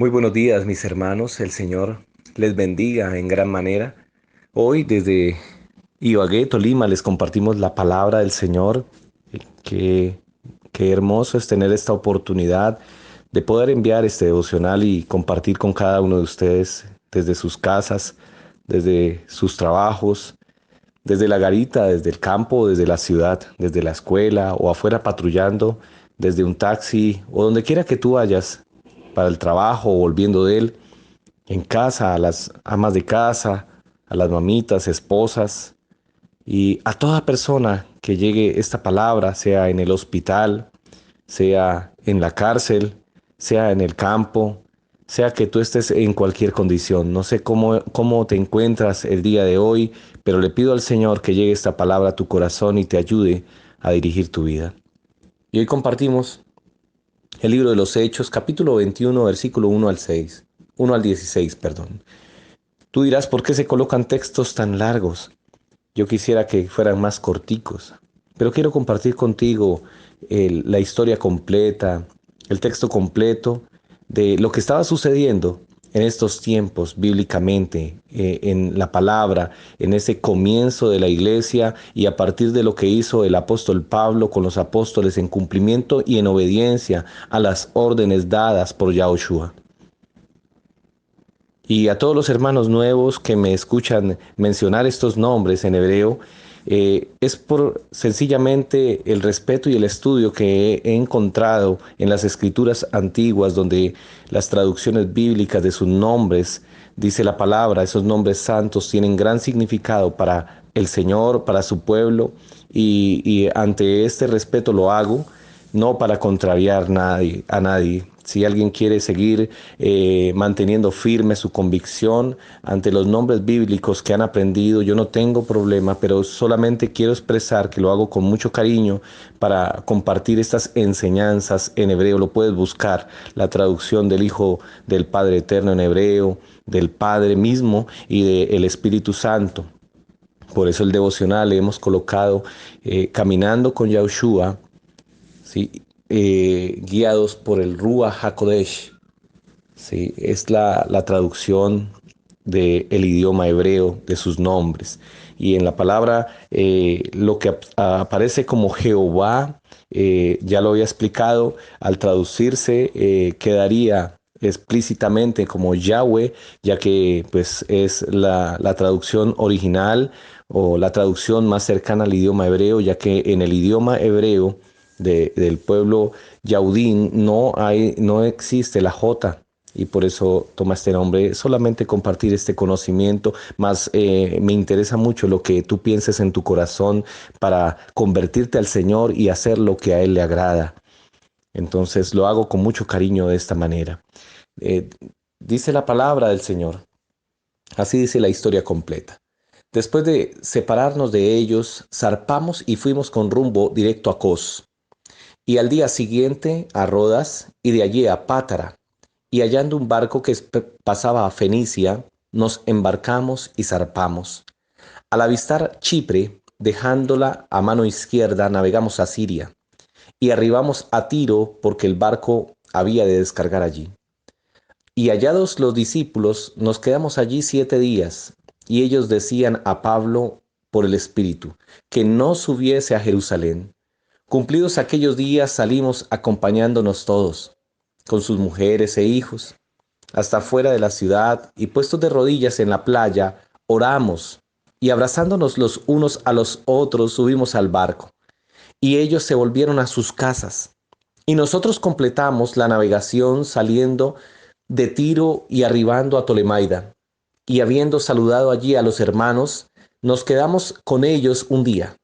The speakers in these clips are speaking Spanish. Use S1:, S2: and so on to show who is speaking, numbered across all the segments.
S1: Muy buenos días, mis hermanos. El Señor les bendiga en gran manera. Hoy desde Ibagué, Tolima, les compartimos la palabra del Señor. Qué, qué hermoso es tener esta oportunidad de poder enviar este devocional y compartir con cada uno de ustedes desde sus casas, desde sus trabajos, desde la garita, desde el campo, desde la ciudad, desde la escuela o afuera patrullando, desde un taxi o donde quiera que tú vayas para el trabajo o volviendo de él, en casa, a las amas de casa, a las mamitas, esposas y a toda persona que llegue esta palabra, sea en el hospital, sea en la cárcel, sea en el campo, sea que tú estés en cualquier condición. No sé cómo te encuentras el día de hoy, pero le pido al Señor que llegue esta palabra a tu corazón y te ayude a dirigir tu vida. Y hoy compartimos el libro de los Hechos, capítulo 21, versículo 1 al 16, perdón. Tú dirás, ¿por qué se colocan textos tan largos? Yo quisiera que fueran más corticos, pero quiero compartir contigo la historia completa, el texto completo de lo que estaba sucediendo en estos tiempos bíblicamente, en la palabra, en ese comienzo de la iglesia y a partir de lo que hizo el apóstol Pablo con los apóstoles en cumplimiento y en obediencia a las órdenes dadas por Yahushua. Y a todos los hermanos nuevos que me escuchan mencionar estos nombres en hebreo, es por sencillamente el respeto y el estudio que he encontrado en las escrituras antiguas, donde las traducciones bíblicas de sus nombres, dice la palabra, esos nombres santos tienen gran significado para el Señor, para su pueblo, y ante este respeto lo hago no para contrariar a nadie. Si alguien quiere seguir manteniendo firme su convicción ante los nombres bíblicos que han aprendido, yo no tengo problema, pero solamente quiero expresar que lo hago con mucho cariño para compartir estas enseñanzas en hebreo. Lo puedes buscar, la traducción del Hijo del Padre Eterno en hebreo, del Padre mismo y del Espíritu Santo. Por eso el devocional le hemos colocado caminando con Yahushua, ¿sí? Guiados por el Ruach HaKodesh, ¿sí? Es la traducción del idioma hebreo de sus nombres. Y en la palabra, lo que aparece como Jehová, ya lo había explicado, al traducirse quedaría explícitamente como Yahweh, ya que pues es la traducción original o la traducción más cercana al idioma hebreo, ya que en el idioma hebreo del pueblo Yaudín no existe la J, y por eso toma este nombre. Solamente compartir este conocimiento, más me interesa mucho lo que tú pienses en tu corazón para convertirte al Señor y hacer lo que a Él le agrada. Entonces lo hago con mucho cariño de esta manera. Eh, Dice la palabra del Señor, así dice la historia completa. Después de separarnos de ellos, zarpamos y fuimos con rumbo directo a Cos, y al día siguiente a Rodas, y de allí a Pátara, y hallando un barco que pasaba a Fenicia, nos embarcamos y zarpamos. Al avistar Chipre, dejándola a mano izquierda, navegamos a Siria, y arribamos a Tiro porque el barco había de descargar allí. Y hallados los discípulos, nos quedamos allí 7 días, y ellos decían a Pablo por el Espíritu, que no subiese a Jerusalén. Cumplidos aquellos días salimos acompañándonos todos, con sus mujeres e hijos, hasta fuera de la ciudad, y puestos de rodillas en la playa, oramos, y abrazándonos los unos a los otros subimos al barco, y ellos se volvieron a sus casas. Y nosotros completamos la navegación saliendo de Tiro y arribando a Tolemaida, y habiendo saludado allí a los hermanos, nos quedamos con ellos un día.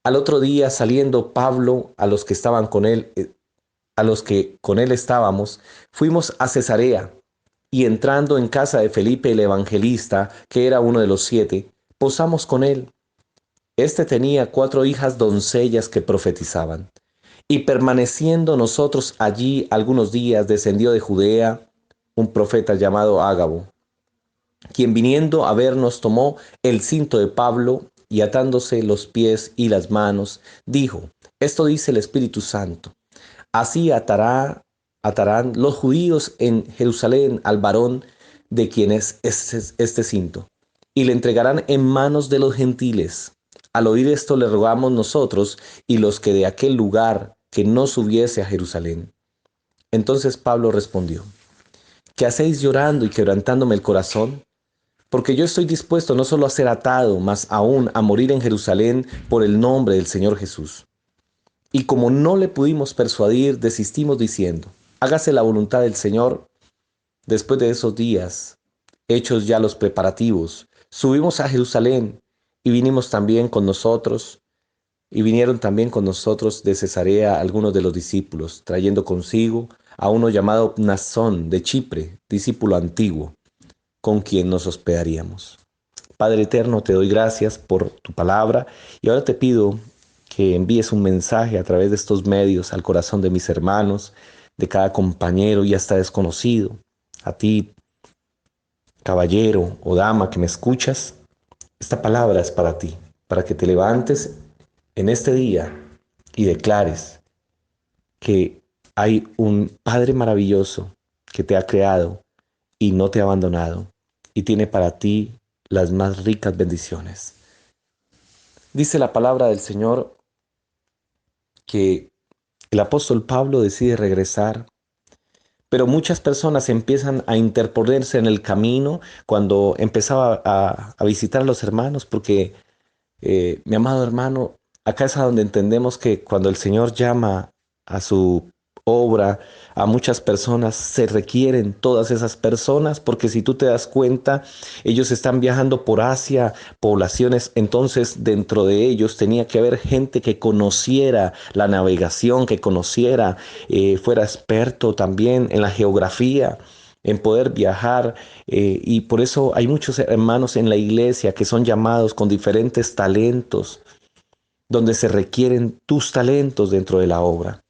S1: Al otro día, saliendo Pablo a los que estaban con él, a los que con él estábamos, fuimos a Cesarea, y entrando en casa de Felipe el evangelista, que era uno de los 7, posamos con él. Este tenía 4 hijas doncellas que profetizaban. Y permaneciendo nosotros allí algunos días, descendió de Judea un profeta llamado Ágabo, quien viniendo a vernos tomó el cinto de Pablo y atándose los pies y las manos, dijo, esto dice el Espíritu Santo, así atará atarán los judíos en Jerusalén al varón de quien es este cinto, y le entregarán en manos de los gentiles. Al oír esto le rogamos nosotros y los que de aquel lugar que no subiese a Jerusalén. Entonces Pablo respondió: ¿Qué hacéis llorando y quebrantándome el corazón? Porque yo estoy dispuesto no solo a ser atado, mas aún a morir en Jerusalén por el nombre del Señor Jesús. Y como no le pudimos persuadir, desistimos diciendo: hágase la voluntad del Señor. Después de esos días, hechos ya los preparativos, subimos a Jerusalén y vinieron también con nosotros de Cesarea algunos de los discípulos, trayendo consigo a uno llamado Mnasón de Chipre, discípulo antiguo, con quien nos hospedaríamos. Padre eterno, te doy gracias por tu palabra y ahora te pido que envíes un mensaje a través de estos medios al corazón de mis hermanos, de cada compañero y hasta desconocido. A ti, caballero o dama que me escuchas, esta palabra es para ti, para que te levantes en este día y declares que hay un Padre maravilloso que te ha creado y no te ha abandonado y tiene para ti las más ricas bendiciones. Dice la palabra del Señor que el apóstol Pablo decide regresar, pero muchas personas empiezan a interponerse en el camino cuando empezaba a visitar a los hermanos, porque mi amado hermano, acá es a donde entendemos que cuando el Señor llama a su obra a muchas personas, se requieren todas esas personas, porque si tú te das cuenta, ellos están viajando por Asia, poblaciones, entonces dentro de ellos tenía que haber gente que conociera la navegación, que conociera, fuera experto también en la geografía, en poder viajar, y por eso hay muchos hermanos en la iglesia que son llamados con diferentes talentos, donde se requieren tus talentos dentro de la obra.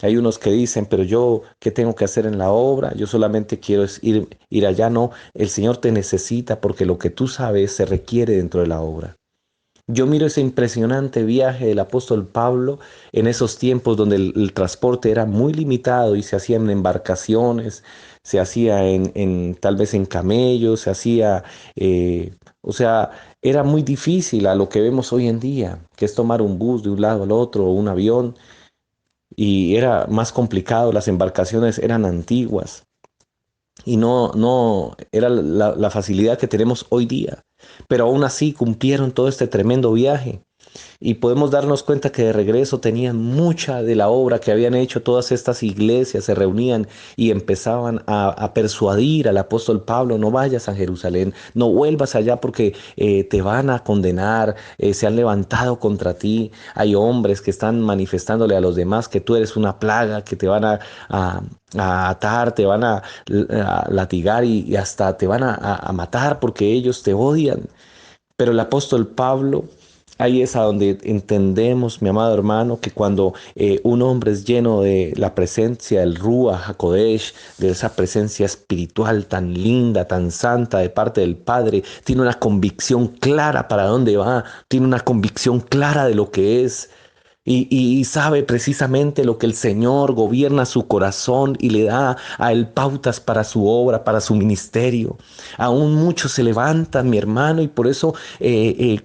S1: Hay unos que dicen, pero yo, ¿qué tengo que hacer en la obra? Yo solamente quiero ir allá. No, el Señor te necesita porque lo que tú sabes se requiere dentro de la obra. Yo miro ese impresionante viaje del apóstol Pablo en esos tiempos donde el transporte era muy limitado y se hacía en embarcaciones, se hacía tal vez en camellos, se hacía, o sea, era muy difícil a lo que vemos hoy en día, que es tomar un bus de un lado al otro o un avión, y era más complicado, las embarcaciones eran antiguas y no era la facilidad que tenemos hoy día, pero aún así cumplieron todo este tremendo viaje. Y podemos darnos cuenta que de regreso tenían mucha de la obra que habían hecho todas estas iglesias, se reunían y empezaban a persuadir al apóstol Pablo: no vayas a Jerusalén, no vuelvas allá porque te van a condenar, se han levantado contra ti, hay hombres que están manifestándole a los demás que tú eres una plaga, que te van a, a atar, te van a latigar y hasta te van a matar porque ellos te odian. Pero el apóstol Pablo, ahí es a donde entendemos, mi amado hermano, que cuando un hombre es lleno de la presencia del Ruach HaKodesh, de esa presencia espiritual tan linda, tan santa de parte del Padre, tiene una convicción clara para dónde va, tiene una convicción clara de lo que es. Y sabe precisamente lo que el Señor gobierna su corazón y le da a él pautas para su obra, para su ministerio. Aún muchos se levantan, mi hermano, y por eso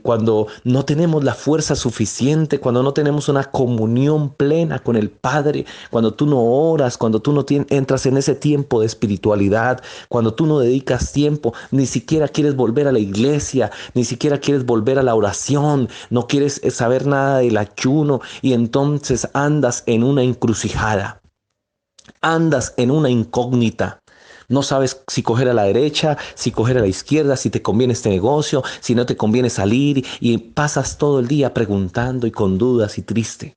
S1: cuando no tenemos la fuerza suficiente, cuando no tenemos una comunión plena con el Padre, cuando tú no oras, cuando tú no entras en ese tiempo de espiritualidad, cuando tú no dedicas tiempo, ni siquiera quieres volver a la iglesia, ni siquiera quieres volver a la oración, no quieres saber nada del ayuno, y entonces andas en una encrucijada, andas en una incógnita. No sabes si coger a la derecha, si coger a la izquierda, si te conviene este negocio, si no te conviene salir, y pasas todo el día preguntando y con dudas y triste.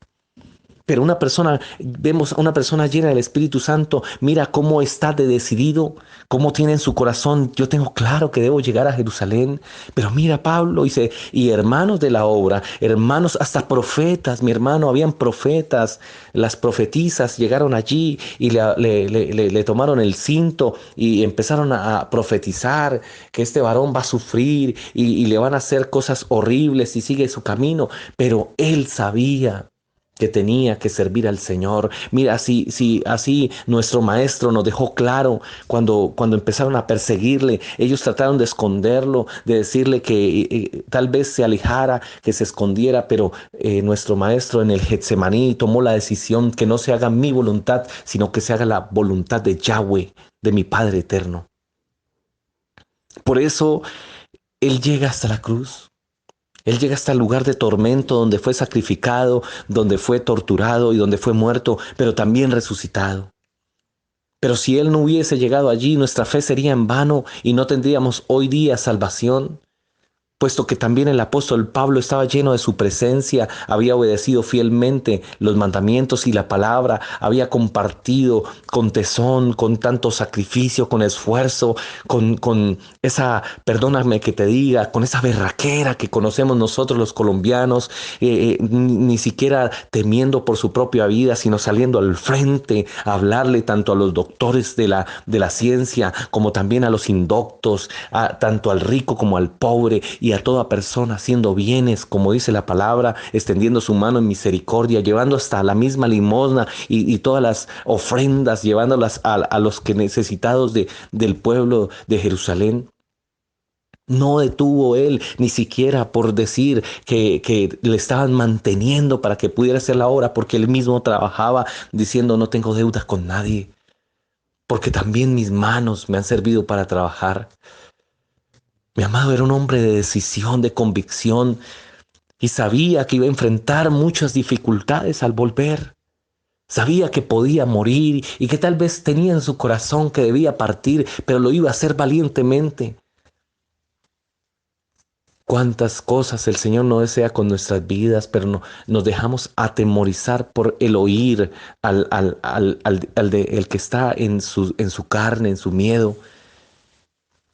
S1: Pero vemos a una persona llena del Espíritu Santo, mira cómo está de decidido, cómo tiene en su corazón: yo tengo claro que debo llegar a Jerusalén. Pero mira Pablo, dice, y hermanos de la obra, hermanos, hasta profetas, mi hermano, habían profetas, las profetisas llegaron allí y le tomaron el cinto y empezaron a profetizar que este varón va a sufrir y le van a hacer cosas horribles y sigue su camino. Pero él sabía que tenía que servir al Señor. Mira, si así nuestro maestro nos dejó claro cuando empezaron a perseguirle, ellos trataron de esconderlo, de decirle que tal vez se alejara, que se escondiera, pero nuestro maestro en el Getsemaní tomó la decisión que no se haga mi voluntad, sino que se haga la voluntad de Yahweh, de mi Padre eterno. Por eso Él llega hasta la cruz. Él llega hasta el lugar de tormento donde fue sacrificado, donde fue torturado y donde fue muerto, pero también resucitado. Pero si Él no hubiese llegado allí, nuestra fe sería en vano y no tendríamos hoy día salvación. Puesto que también el apóstol Pablo estaba lleno de su presencia, había obedecido fielmente los mandamientos y la palabra, había compartido con tesón, con tanto sacrificio, con esfuerzo, con esa, perdóname que te diga, con esa berraquera que conocemos nosotros los colombianos, ni siquiera temiendo por su propia vida, sino saliendo al frente a hablarle tanto a los doctores de la ciencia como también a los indoctos, tanto al rico como al pobre y a toda persona haciendo bienes, como dice la palabra, extendiendo su mano en misericordia, llevando hasta la misma limosna y todas las ofrendas, llevándolas a los que necesitados del pueblo de Jerusalén. No detuvo él ni siquiera por decir que le estaban manteniendo para que pudiera hacer la obra, porque él mismo trabajaba diciendo no tengo deudas con nadie, porque también mis manos me han servido para trabajar. Mi amado era un hombre de decisión, de convicción, y sabía que iba a enfrentar muchas dificultades al volver. Sabía que podía morir y que tal vez tenía en su corazón que debía partir, pero lo iba a hacer valientemente. Cuántas cosas el Señor no desea con nuestras vidas, pero no, nos dejamos atemorizar por el oír el que está en su carne, en su miedo.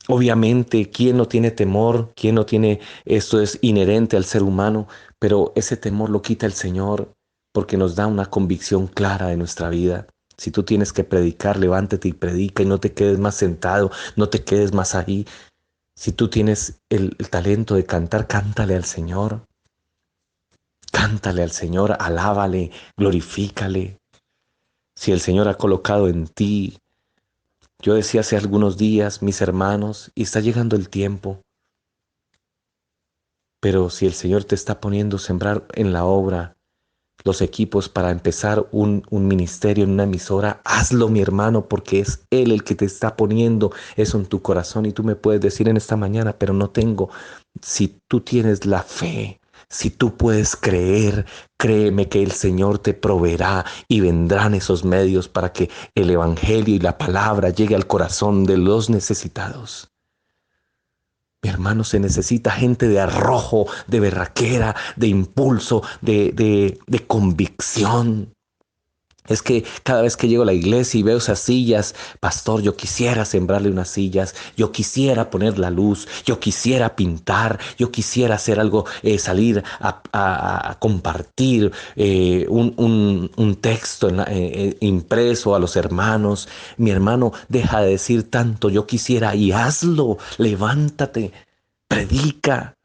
S1: Obviamente, ¿quién no tiene temor? ¿Quién no tiene? Esto es inherente al ser humano, pero ese temor lo quita el Señor porque nos da una convicción clara de nuestra vida. Si tú tienes que predicar, levántate y predica y no te quedes más sentado, no te quedes más ahí. Si tú tienes el talento de cantar, cántale al Señor. Cántale al Señor, alábale, glorifícale. Si el Señor ha colocado en ti, yo decía hace algunos días, mis hermanos, y está llegando el tiempo, pero si el Señor te está poniendo a sembrar en la obra los equipos para empezar un ministerio en una emisora, hazlo, mi hermano, porque es Él el que te está poniendo eso en tu corazón. Y tú me puedes decir en esta mañana, pero no tengo. Si tú tienes la fe, si tú puedes creer, créeme que el Señor te proveerá y vendrán esos medios para que el Evangelio y la palabra llegue al corazón de los necesitados. Mi hermano, se necesita gente de arrojo, de berraquera, de impulso, de convicción. Es que cada vez que llego a la iglesia y veo esas sillas, pastor, yo quisiera sembrarle unas sillas, yo quisiera poner la luz, yo quisiera pintar, yo quisiera hacer algo, salir a compartir un texto impreso a los hermanos. Mi hermano, deja de decir tanto, yo quisiera, y hazlo, levántate, predica,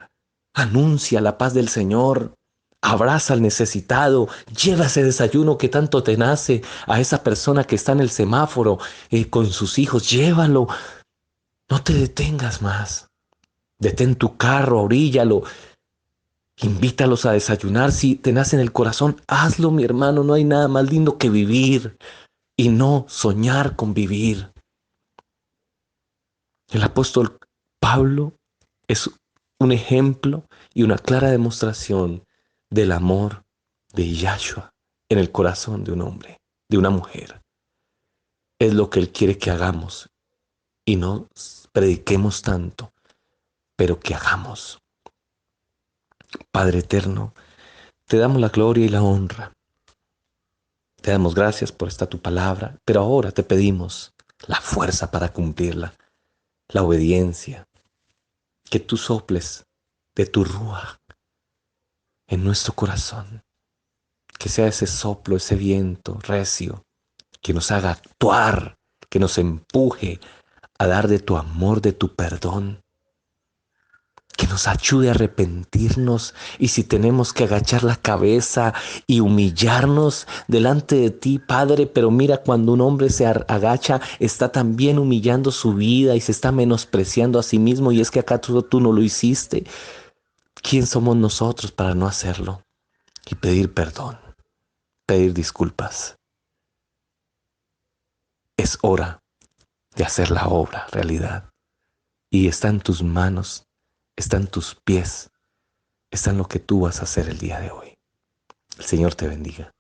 S1: anuncia la paz del Señor. Abraza al necesitado, lleva ese desayuno que tanto te nace a esa persona que está en el semáforo con sus hijos, llévalo. No te detengas más. Detén tu carro, oríllalo, invítalos a desayunar. Si te nace en el corazón, hazlo, mi hermano. No hay nada más lindo que vivir y no soñar con vivir. El apóstol Pablo es un ejemplo y una clara demostración del amor de Yahshua en el corazón de un hombre, de una mujer. Es lo que Él quiere que hagamos y no prediquemos tanto, pero que hagamos. Padre eterno, te damos la gloria y la honra. Te damos gracias por esta tu palabra, pero ahora te pedimos la fuerza para cumplirla, la obediencia, que tú soples de tu rúa en nuestro corazón, que sea ese soplo, ese viento recio, que nos haga actuar, que nos empuje a dar de tu amor, de tu perdón, que nos ayude a arrepentirnos, y si tenemos que agachar la cabeza y humillarnos delante de ti, Padre, pero mira, cuando un hombre se agacha, está también humillando su vida y se está menospreciando a sí mismo, y es que acá tú no lo hiciste. ¿Quién somos nosotros para no hacerlo? Y pedir perdón, pedir disculpas. Es hora de hacer la obra realidad. Y está en tus manos, está en tus pies, está en lo que tú vas a hacer el día de hoy. El Señor te bendiga.